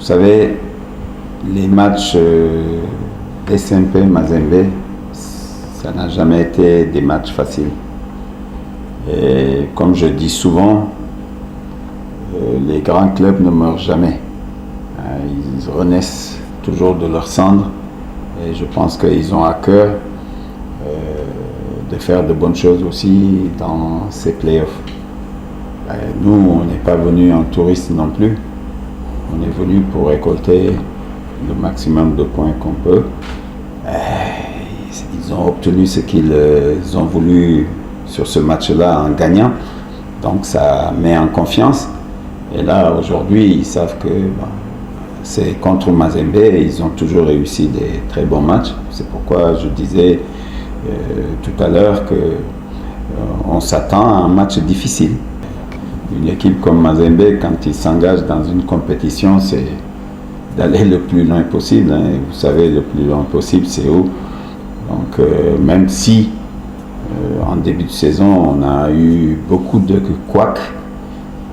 savez, les matchs SMP Mazembe, ça n'a jamais été des matchs faciles. Et comme je dis souvent, les grands clubs ne meurent jamais. Ils renaissent toujours de leurs cendres et je pense qu'ils ont à cœur de faire de bonnes choses aussi dans ces playoffs. Nous, on n'est pas venus en touriste non plus. On est venus pour récolter le maximum de points qu'on peut. Ils ont obtenu ce qu'ils ont voulu sur ce match-là en gagnant. Donc ça met en confiance. Et là, aujourd'hui, ils savent que c'est contre Mazembe et ils ont toujours réussi des très bons matchs. C'est pourquoi je disais tout à l'heure qu'on s'attend à un match difficile. Une équipe comme Mazembe, quand il s'engage dans une compétition, c'est d'aller le plus loin possible. Et vous savez, le plus loin possible, c'est où? Donc, même si en début de saison, on a eu beaucoup de couacs,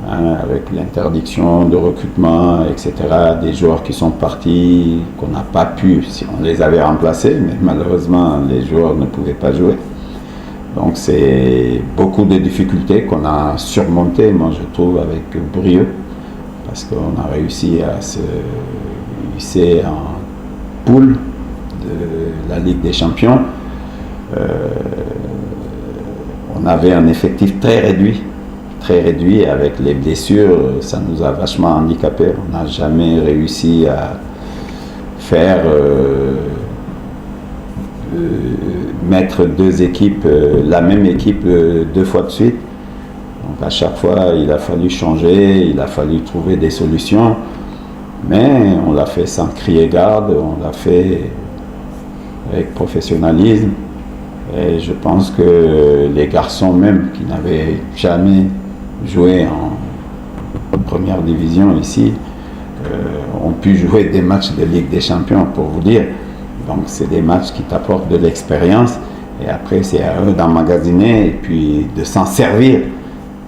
avec l'interdiction de recrutement, etc., des joueurs qui sont partis, qu'on n'a pas pu, si on les avait remplacés, mais malheureusement, les joueurs ne pouvaient pas jouer. Donc c'est beaucoup de difficultés qu'on a surmontées, moi je trouve, avec brio, parce qu'on a réussi à se hisser en poule de la Ligue des Champions. On avait un effectif très réduit avec les blessures, ça nous a vachement handicapés. On n'a jamais réussi à faire mettre deux équipes, la même équipe deux fois de suite. Donc à chaque fois, il a fallu changer, il a fallu trouver des solutions. Mais on l'a fait sans crier garde, on l'a fait avec professionnalisme. Et je pense que les garçons même qui n'avaient jamais joué en première division ici ont pu jouer des matchs de Ligue des Champions, pour vous dire. Donc c'est des matchs qui t'apportent de l'expérience et après c'est à eux d'emmagasiner et puis de s'en servir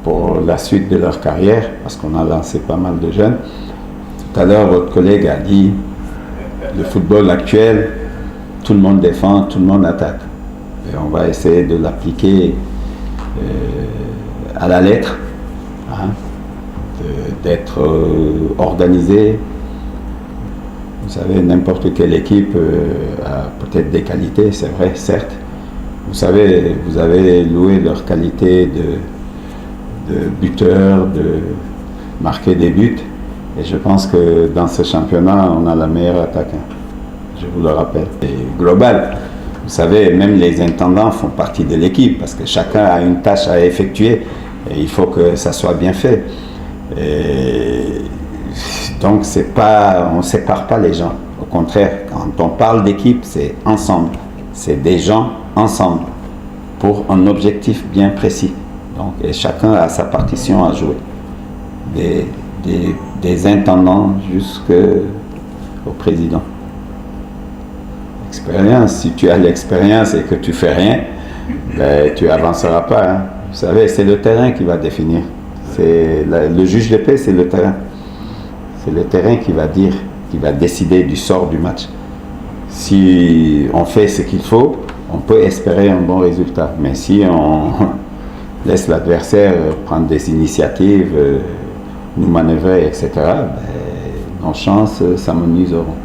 pour la suite de leur carrière, parce qu'on a lancé pas mal de jeunes. Tout à l'heure, votre collègue a dit le football actuel, tout le monde défend, tout le monde attaque. Et on va essayer de l'appliquer à la lettre, d'être organisé. Vous savez, n'importe quelle équipe a peut-être des qualités, c'est vrai, certes. Vous savez, vous avez loué leur qualité de buteur, de marquer des buts. Et je pense que dans ce championnat, on a la meilleure attaque. Je vous le rappelle. Et global. Vous savez, même les intendants font partie de l'équipe parce que chacun a une tâche à effectuer et il faut que ça soit bien fait. Et donc, on ne sépare pas les gens. Au contraire, quand on parle d'équipe, c'est ensemble. C'est des gens ensemble pour un objectif bien précis. Donc, et chacun a sa partition à jouer. Des intendants jusqu'au président. Expérience, si tu as l'expérience et que tu fais rien, tu avanceras pas. Vous savez, c'est le terrain qui va définir. Le juge de paix, c'est le terrain. C'est le terrain qui va décider du sort du match. Si on fait ce qu'il faut, on peut espérer un bon résultat. Mais si on laisse l'adversaire prendre des initiatives, nous manœuvrer, etc., nos chances s'amenuiseront.